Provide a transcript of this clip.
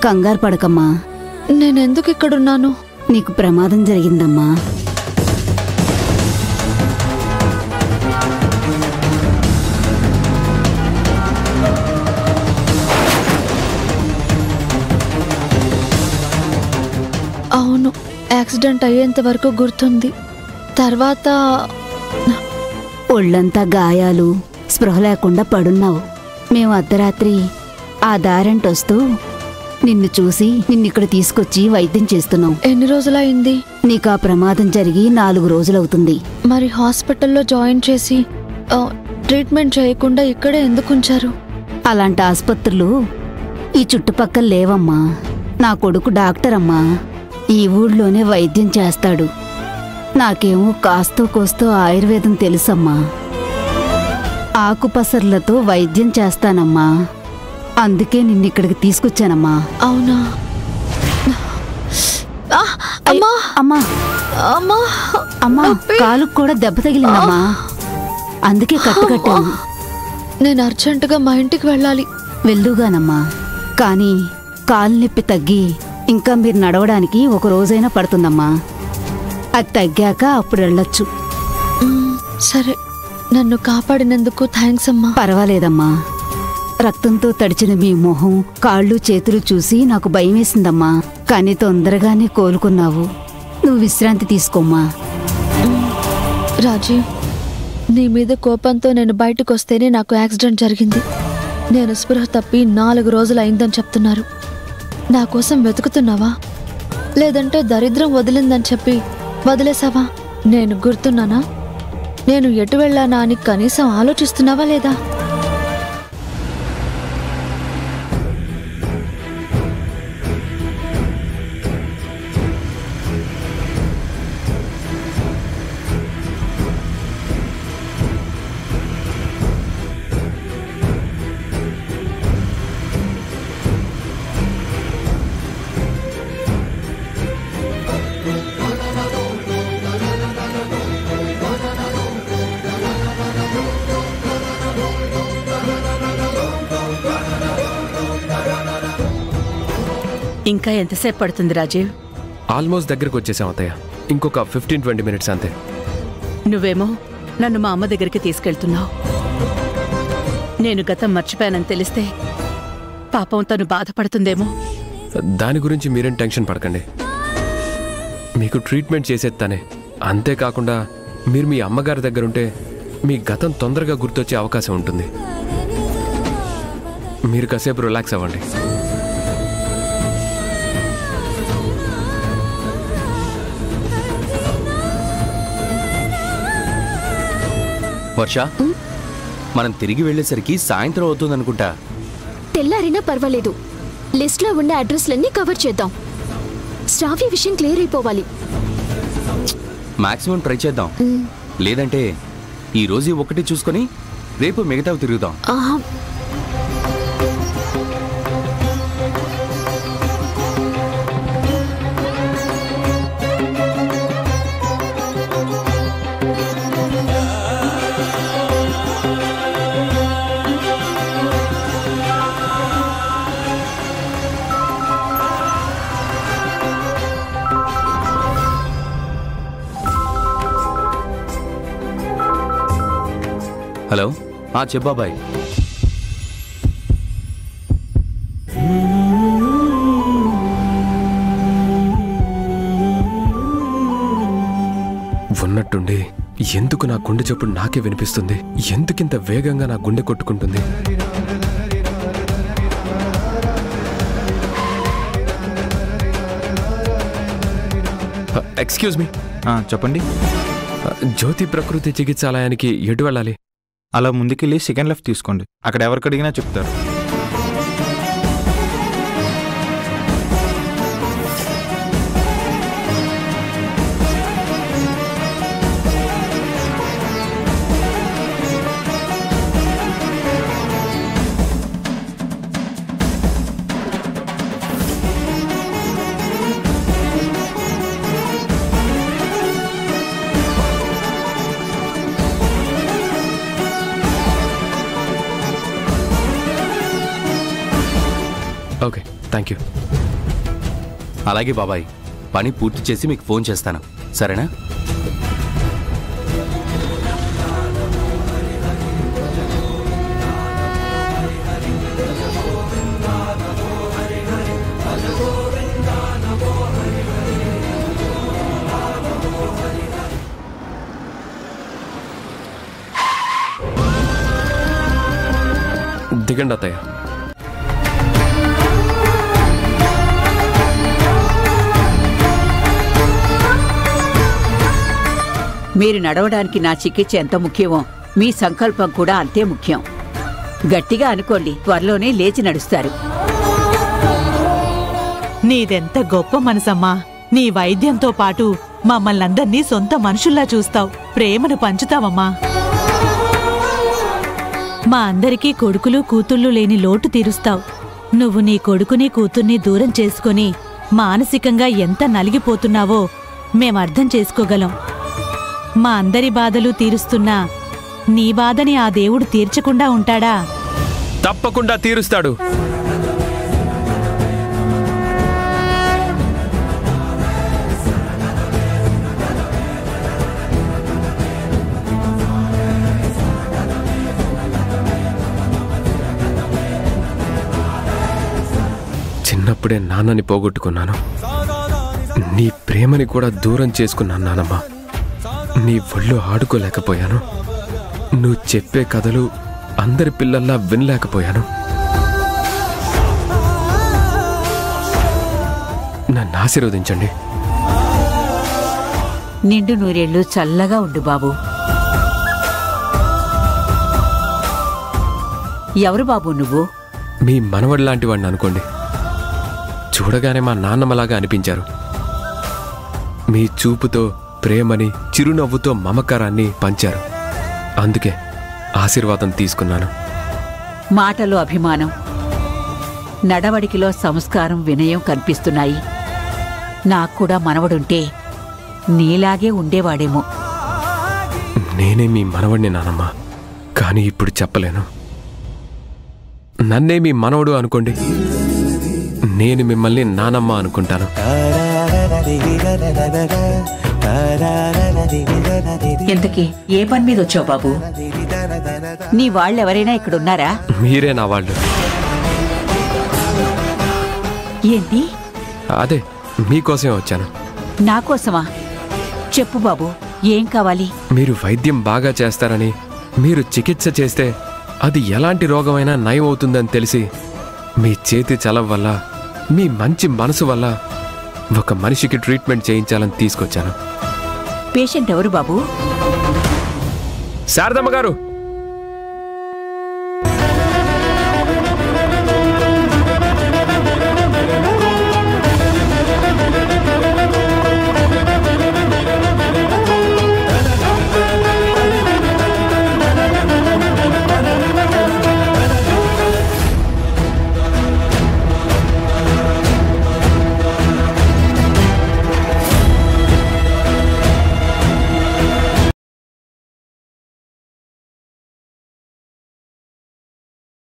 కంగారు పడకమ్మా. నేనెందుకు ఇక్కడున్నాను? నీకు ప్రమాదం జరిగిందమ్మా. అవును, యాక్సిడెంట్ అయ్యేంత వరకు గుర్తుంది. తర్వాత ఒళ్ళంతా గాయాలు, స్పృహ లేకుండా పడున్నావు. మేము అర్ధరాత్రి ఆ దారంటొస్తూ నిన్ను చూసి నిన్నిక్కడ తీసుకొచ్చి వైద్యం చేస్తున్నాం. ఎన్ని రోజులైంది? నీకు ఆ ప్రమాదం జరిగి 4 రోజులవుతుంది. మరి హాస్పిటల్లో జాయిన్ చేసి ట్రీట్మెంట్ చేయకుండా ఇక్కడే ఎందుకు ఉంచారు? అలాంటి ఆసుపత్రులు ఈ చుట్టుపక్కల లేవమ్మా. నా కొడుకు డాక్టర్ అమ్మా, ఈ ఊళ్ళోనే వైద్యం చేస్తాడు. నాకేమో కాస్తో కోస్తో ఆయుర్వేదం తెలుసమ్మా. ఆకుపసర్లతో వైద్యం చేస్తానమ్మా. అందుకే నిన్నిక్కడికి తీసుకొచ్చానమ్మా. అవునా? అమ్మా అమ్మా అమ్మా అమ్మా, కాలుకు కూడా దెబ్బ తగిలిందమ్మా. అందుకే కట్టుకట్టాను. నేను అర్జెంటుగా మా ఇంటికి వెళ్ళాలి. వెళ్దుగానమ్మా, కానీ కాలు నొప్పి తగ్గి ఇంకా మీరు నడవడానికి 1 రోజైనా పడుతుందమ్మా. అది తగ్గాక అప్పుడు వెళ్ళొచ్చు. సరే, నన్ను కాపాడినందుకు థ్యాంక్స్ అమ్మా. పర్వాలేదమ్మా. రక్తంతో తడిచిన మీ మొహం, కాళ్ళు చేతులు చూసి నాకు భయమేసిందమ్మా. కానీ తొందరగానే కోలుకున్నావు. నువ్వు విశ్రాంతి తీసుకోమ్మా. రాజీవ్, నీ మీద కోపంతో నేను బయటకు వస్తేనే నాకు యాక్సిడెంట్ జరిగింది. నేను స్పృహ తప్పి 4 రోజులు అయిందని చెప్తున్నారు. నా కోసం వెతుకుతున్నావా, లేదంటే దరిద్రం వదిలిందని చెప్పి వదిలేసావా? నేను గుర్తున్నానా? నేను ఎటు వెళ్ళానా అని కనీసం ఆలోచిస్తున్నావా లేదా? ఇంకా ఎంతసేపు పడుతుంది రాజీవ్? ఆల్మోస్ట్ దగ్గరకు వచ్చేసాం అత్తయ్య. ఇంకొక 15-20 మినిట్స్ అంతే. నువ్వేమో నన్ను మా అమ్మ దగ్గరికి తీసుకెళ్తున్నావు. నేను గతం మర్చిపోయానని తెలిస్తే పాపం తను బాధపడుతుందేమో. దాని గురించి మీరేం టెన్షన్ పడకండి. మీకు ట్రీట్మెంట్ చేసేది తనే. అంతేకాకుండా మీరు మీ అమ్మగారి దగ్గరుంటే మీ గతం తొందరగా గుర్తొచ్చే అవకాశం ఉంటుంది. మీరు కాసేపు రిలాక్స్ అవ్వండి. వర్ష, మనం తిరిగి వెళ్ళేసరికి సాయంత్రం అవుతుందనుకుంటా. తెల్లారినా పర్వాలేదు, లిస్ట్లో ఉన్న అడ్రస్లన్నీ కవర్ చేద్దాం. శ్రావ్య విషయం క్లియర్ అయిపోవాలి. మాక్సిమం ట్రై చేద్దాం. లేదంటే ఈ రోజు ఒకటి చూసుకొని రేపు మిగతావి తిరుగుదాం. హలో, చెప్పాబాయ్. ఉన్నట్టుండి ఎందుకు నా గుండె చప్పుడు నాకే వినిపిస్తుంది? ఎందుకింత వేగంగా నా గుండె కొట్టుకుంటుంది? Excuse me. చెప్పండి. జ్యోతి ప్రకృతి చికిత్సాలయానికి ఎటు వెళ్ళాలి? అలా ముందుకెళ్ళి సెకండ్ లెఫ్ట్ తీసుకోండి. అక్కడ ఎవరికి అడిగినా చెప్తారు. Thank you. అలాగే బాబాయ్, పని పూర్తి చేసి మీకు ఫోన్ చేస్తాను, సరేనా? దిగండి అత్తయ్య. మీరు నడవడానికి నా చికిత్స ఎంత ముఖ్యమో మీ సంకల్పం కూడా అంతే ముఖ్యం. గట్టిగా అనుకోండి, త్వరలోనే లేచి నడుస్తారు. నీదెంత గొప్ప మనసమ్మా. నీ వైద్యంతో పాటు మమ్మల్నందర్నీ సొంత మనుషుల్లా చూస్తావు, ప్రేమను పంచుతావమ్మా. మా అందరికీ కొడుకులు కూతుళ్ళు లేని లోటు తీరుస్తావు. నువ్వు నీ కొడుకుని కూతుర్ని దూరం చేసుకుని మానసికంగా ఎంత నలిగిపోతున్నావో మేమర్థం చేసుకోగలం. మా అందరి బాధలు తీరుస్తున్నా నీ బాధని ఆ దేవుడు తీర్చకుండా ఉంటాడా? తప్పకుండా తీరుస్తాడు. చిన్నప్పుడే నాన్నని పోగొట్టుకున్నాను. నీ ప్రేమని కూడా దూరం చేసుకున్నాను నానమ్మ. నీ ఒళ్ళు ఆడుకోలేకపోయాను. నువ్వు చెప్పే కథలు అందరి పిల్లల్లా వినలేకపోయాను. నన్ను ఆశీర్వదించండి. నిండు నూరేళ్లు చల్లగా ఉండు బాబు. ఎవరు బాబు నువ్వు? మీ మనవడు లాంటి వాడిని అనుకోండి. చూడగానే మా నాన్నమ్మలాగా అనిపించారు. మీ చూపుతో ప్రేమని, చిరునవ్వుతో మమకారాన్ని పంచారు. అందుకే ఆశీర్వాదం తీసుకున్నాను. మాటలో అభిమానం, నడవడికిలో సంస్కారం, వినయం కనిపిస్తున్నాయి. నాకు కూడా మనవడుంటే నీలాగే ఉండేవాడేమో. నేనే మీ మనవడిని నానమ్మ, కానీ ఇప్పుడు చెప్పలేను. నన్నే మీ మనవడు అనుకోండి, నేను మిమ్మల్ని నానమ్మ అనుకుంటాను. ఇంతకీ ఏ పని మీద వచ్చావు బాబు? నీ వాళ్ళెవరైనా ఇక్కడున్నారా? మీరే నా వాళ్ళు. ఏంటి? అదే మీకోసమే వచ్చాను. నాకోసమా? చెప్పు బాబు, ఏం కావాలి? మీరు వైద్యం బాగా చేస్తారని, మీరు చికిత్స చేస్తే అది ఎలాంటి రోగమైనా నయం అవుతుందని తెలిసి మీ చేతి చలవ వల్ల, మీ మంచి మనసు వల్ల ఒక మనిషికి ట్రీట్మెంట్ చేయించాలని తీసుకొచ్చాను. పేషెంట్ ఎవరు బాబు? శారదమ్మ గారు.